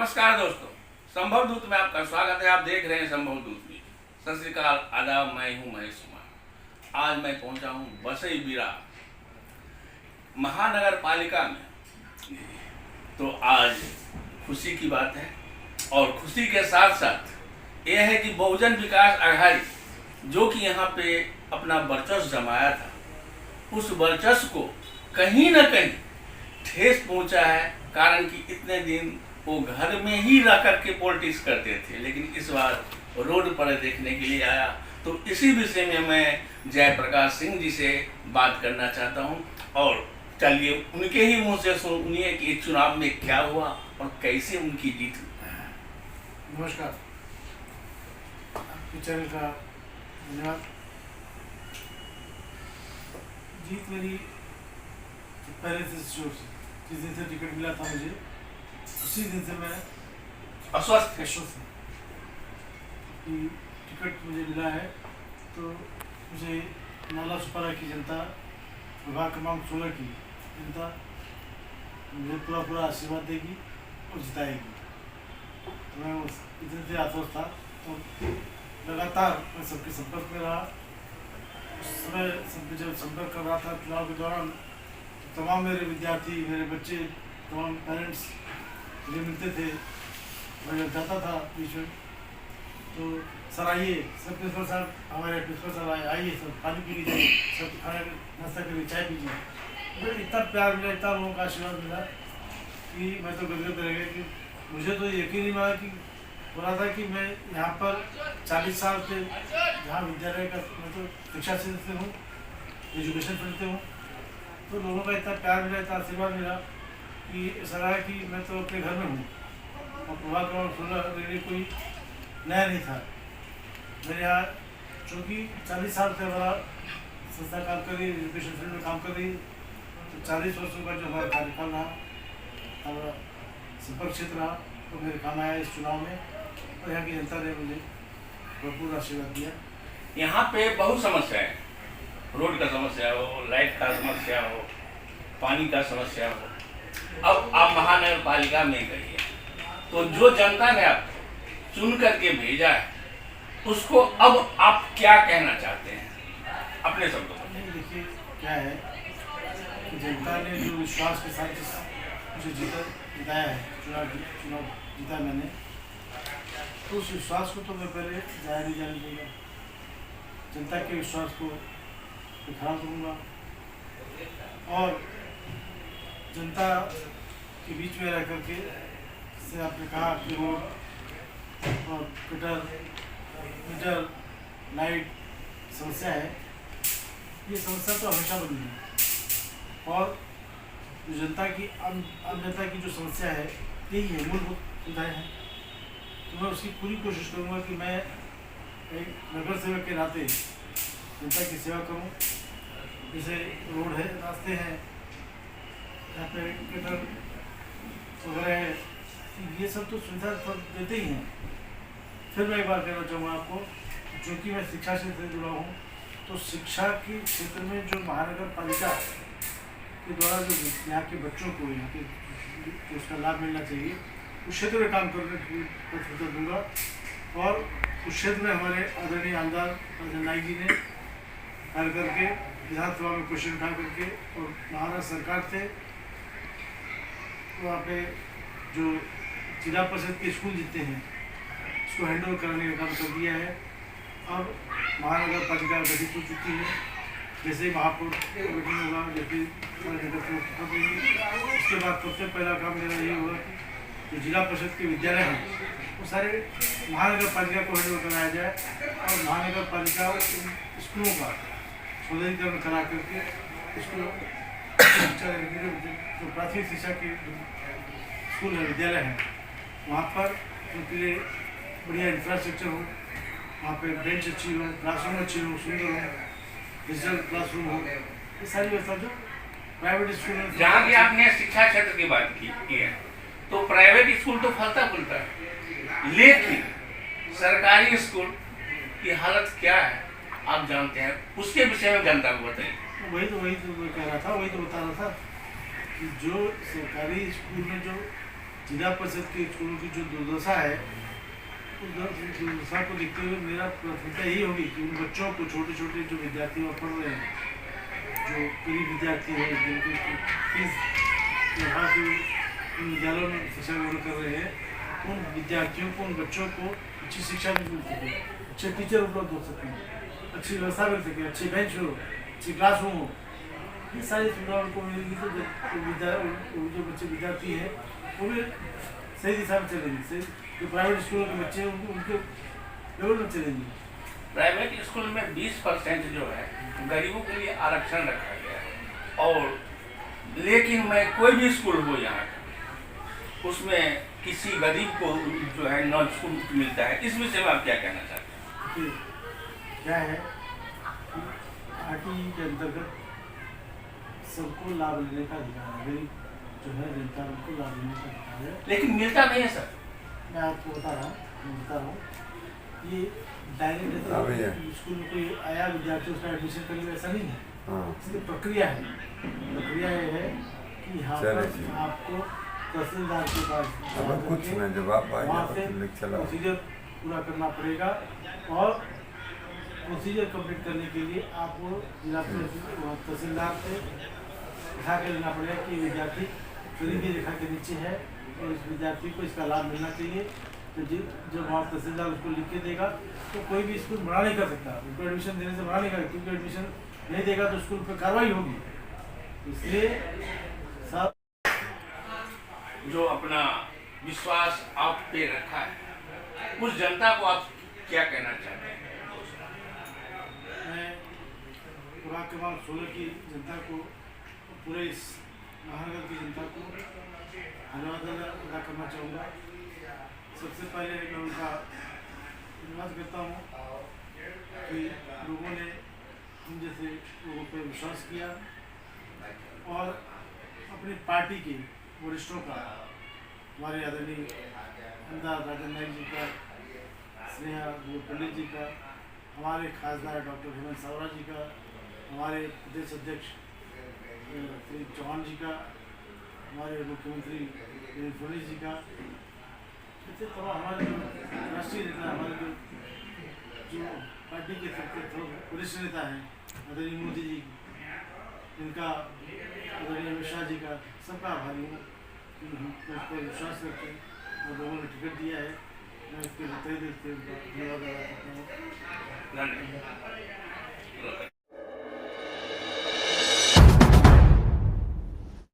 नमस्कार दोस्तों, संभव दूत में आपका स्वागत है। आप देख रहे हैं संभव दूत न्यूज। सत श्री अकाल, आदाब। मैं हूं महेश कुमार। आज मैं पहुंचा हूं बसई बिरा महानगर पालिका में। तो आज खुशी की बात है और खुशी के साथ साथ यह है कि बहुजन विकास आघाड़ी जो कि यहाँ पे अपना वर्चस्व जमाया था, उस वर्चस्व को कहीं ना कहीं ठेस पहुंचा है। कारण कि इतने दिन वो घर में ही रह करके पॉलिटिक्स करते थे, लेकिन इस बार रोड पर देखने के लिए आया। तो इसी विषय में मैं जयप्रकाश सिंह जी से बात करना चाहता हूं और चलिए उनके ही मुंह से सुनिए कि इस चुनाव में क्या हुआ और कैसे उनकी जीत हुई। नमस्कार, आपके चैनल का धन्यवाद। जीत मेरी पहले से जिस दिन से टिकट मिला था मुझे, उसी दिन से मैं अस्वस्थ हूँ कि टिकट मुझे मिला है। तो मुझे नाला सुपारा की जनता, विभाग क्रमांक 16 की जनता मुझे पूरा आशीर्वाद देगी और जिताएगी। तो मैं उस इतने से आश्वस्त था। तो लगातार मैं सबके संपर्क में रहा। उस समय सबके जब संपर्क कर रहा था चुनाव के दौरान, तमाम मेरे विद्यार्थी, मेरे बच्चे, तमाम पेरेंट्स मुझे मिलते थे। मैं जब जाता था बीच में तो सर आइए, सब प्रिंसिपल साहब, हमारे प्रिंसिपल साहब आइए, सब पानी पी लीजिए, सब खाना नाश्ता करिए, चाय पीजिए। मुझे इतना प्यार मिला, इतना लोगों का आशीर्वाद मिला कि मैं तो गदगद रह गया। कि मुझे तो यकीन नहीं हुआ कि हो रहा था कि मैं यहाँ पर 40 साल से जहाँ विद्यालय का मैं तो शिक्षा क्षेत्र से हूँ, एजुकेशन फील्ड से हूँ। तो लोगों का इतना प्यार मिला, इतना आशीर्वाद मिला कि ऐसा रहा कि मैं तो अपने घर में हूँ और प्रभात क्रमांक 16 मेरे लिए कोई नया नहीं था। मेरे यहाँ चूँकि 40 साल से हमारा संस्था काम कर रही, एजुकेशन फील्ड में काम कर रही, तो 40 वर्षों का जो हमारा कार्यकाल रहा, हमारा संपर्क क्षेत्र रहा, तो मेरे काम आया इस चुनाव में। और यहाँ की जनता ने मुझे भरपूर आशीर्वाद दिया। यहाँ पे बहुत समस्या है, रोड का समस्या हो, लाइट का समस्या हो, पानी का समस्या हो। अब आप महानगर पालिका में गई है, तो जो जनता ने आपको चुन करके भेजा है, उसको अब आप क्या कहना चाहते हैं अपने शब्दों में? नहीं, देखिए क्या है कि जनता ने जो विश्वास के साथ मुझे जिताया है, चुनाव जीता मैंने, तो उस विश्वास को तो मैं पहले जाया नहीं जाने दूँगा। जनता के विश्वास को खड़ा करूँगा और जनता के बीच में रह करके, जैसे आपने कहा कि रोड और गटर, मीटर, लाइट समस्या है, ये समस्या तो हमेशा बनी है। और जो जनता की आम जनता की जो समस्या है, यही है, मूलभूत सुविधाएँ हैं। तो मैं उसकी पूरी कोशिश करूँगा कि मैं एक नगर सेवक के नाते जनता की सेवा करूँ। जैसे रोड है, रास्ते हैं, यहाँ पे गटर वगैरह है, ये सब तो सुविधा सब देते ही हैं। फिर मैं एक बार कहना चाहूँगा आपको, क्योंकि मैं शिक्षा क्षेत्र से जुड़ा हूँ, तो शिक्षा के क्षेत्र में जो महानगर पालिका के द्वारा जो यहाँ के बच्चों को यहाँ के उसका लाभ मिलना चाहिए, उस क्षेत्र में काम करने की कोशिश दूँगा। और उस क्षेत्र में हमारे आदरणीय आमदार नाइक जी ने कार्य करके विधानसभा में क्वेश्चन उठा करके और महाराष्ट्र सरकार से वहाँ पे जो जिला परिषद के स्कूल जितने हैं उसको हैंड ओवर कराने का काम कर दिया है। अब महानगर पालिका गठित हो चुकी है। जैसे महापौर का गठन होगा, जैसे उसके बाद सबसे पहला काम मेरा ये होगा कि जो जिला परिषद के विद्यालय हैं वो सारे महानगर पालिका को हैंड ओवर कराया जाए और महानगर पालिका स्कूलों का सुदृढ़ीकरण करा करके इसको जो प्राथमिक शिक्षा के स्कूल है, विद्यालय हैं, वहाँ पर उनके लिए बढ़िया इंफ्रास्ट्रक्चर हो, वहाँ पे बेंच अच्छी हो, क्लासरूम अच्छी हो, सुंदर हो, डिजिटल क्लासरूम हो, ये सारी व्यवस्था जो प्राइवेट स्कूल में। जहाँ की आपने शिक्षा क्षेत्र की बात की है, तो प्राइवेट स्कूल तो फलता फूलता है, लेकिन सरकारी स्कूल की हालत क्या है आप जानते हैं। उसके विषय में जनता को बताइए। वही तो कह रहा था, वही तो बता रहा था कि जो सरकारी स्कूल में जो जिला परिषद के स्कूलों की जो दुर्दशा है, उस दुर्दशा को देखते हुए मेरा प्राथमिकता यही होगी कि उन बच्चों को, छोटे छोटे जो विद्यार्थी वहाँ पढ़ रहे हैं, जो गरीब विद्यार्थी हैं, जिनकी फीस के अभाव से उन विद्यालयों में शिक्षा ग्रहण कर रहे हैं, उन विद्यार्थियों को, उन बच्चों को अच्छी शिक्षा भी मिल सके, अच्छे टीचर उपलब्ध हो सकें, अच्छी व्यवस्था मिल सके, अच्छी बेंच हो, अच्छी क्लासरूम हो, ये सारी सुविधा उनको मिलेगी तो जो बच्चे विद्यार्थी हैं वो भी सही दिशा में चलेंगे, सही जो प्राइवेट स्कूलों के बच्चे हैं उनके लेवल में चलेंगे। प्राइवेट स्कूल में 20% जो है गरीबों के लिए आरक्षण रखा गया है, और लेकिन मैं कोई भी स्कूल हो यहाँ का, उसमें किसी गरीब को जो है नॉन स्कूल मिलता है। इस विषय में आप क्या कहना चाहते हैं? कि क्या है कि आरटी के अंतर्गत सबको लाभ लेने का अधिकार है, गरीब जो है जनता उनको लाभ लेने का अधिकार है, लेकिन मिलता नहीं है सर। मैं आपको बता रहा हूँ ये डायरेक्ट स्कूल में कोई आया विद्यार्थी उसका एडमिशन करेंगे ऐसा नहीं है। इसकी प्रक्रिया है, प्रक्रिया ये है कि यहाँ पर आपको तहसीलदार के पास वहाँ से प्रोसीजर पूरा करना पड़ेगा, और प्रोसीजर कंप्लीट करने के लिए आपको जिला तहसीलदार से लिखा के लेना पड़ेगा कि विद्यार्थी गरीबी रेखा के नीचे है और इस विद्यार्थी को इसका लाभ मिलना चाहिए। तो जब वहाँ तहसीलदार उसको लिख के देगा तो कोई भी स्कूल मना नहीं कर सकता, उनको एडमिशन देने से मना नहीं कर, क्योंकि एडमिशन नहीं देगा तो स्कूल पर कार्रवाई होगी। इसलिए सब जो अपना विश्वास आप पे रखा है, उस जनता को आप क्या कहना चाहते हैं? मैं विभाग क्रमांक 16 की जनता को, पूरे इस महानगर की जनता को धन्यवाद अदा करना चाहूँगा। सबसे पहले मैं उनका धन्यवाद करता हूँ कि लोगों ने हम जैसे लोगों पर विश्वास किया और अपनी पार्टी के वरिष्ठों का, हमारे आदरणीय अंधा राजन नायक जी का, स्नेहा पंडित जी का, हमारे खासदार डॉक्टर हेमंत सावरा जी का, हमारे प्रदेश अध्यक्ष श्री चौहान जी का, हमारे मुख्यमंत्री देवेंद्र फडणवीस जी का, इससे तो हमारे जो राष्ट्रीय नेता, हमारे जो पार्टी के सबसे वरिष्ठ नेता हैं आदरणीय मोदी जी, इनका आदरणीय अमित शाह जी का, सबका आभारी हूँ कि हम उस पर विश्वास करते हैं और लोगों ने टिकट दिया है। मैं इसके तहे दिल से उनका धन्यवाद अदा करता हूँ।